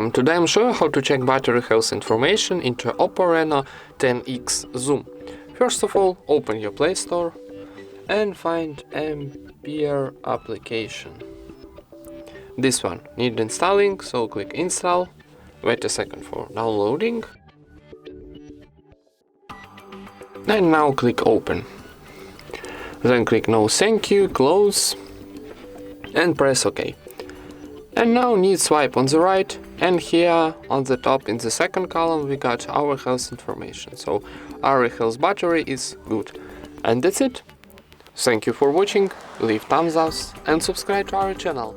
Welcome! Today I'm showing how to check battery health information into OPPO Reno 10x Zoom. First of all, open your Play Store and find Ampere application. This one needs installing, so click install, wait a second for downloading, and now click open. Then click no thank you, close, and press OK. And now need swipe on the right, and here on the top in the second column we got our health information. So our health battery is good. And that's it. Thank you for watching, leave thumbs up and subscribe to our channel.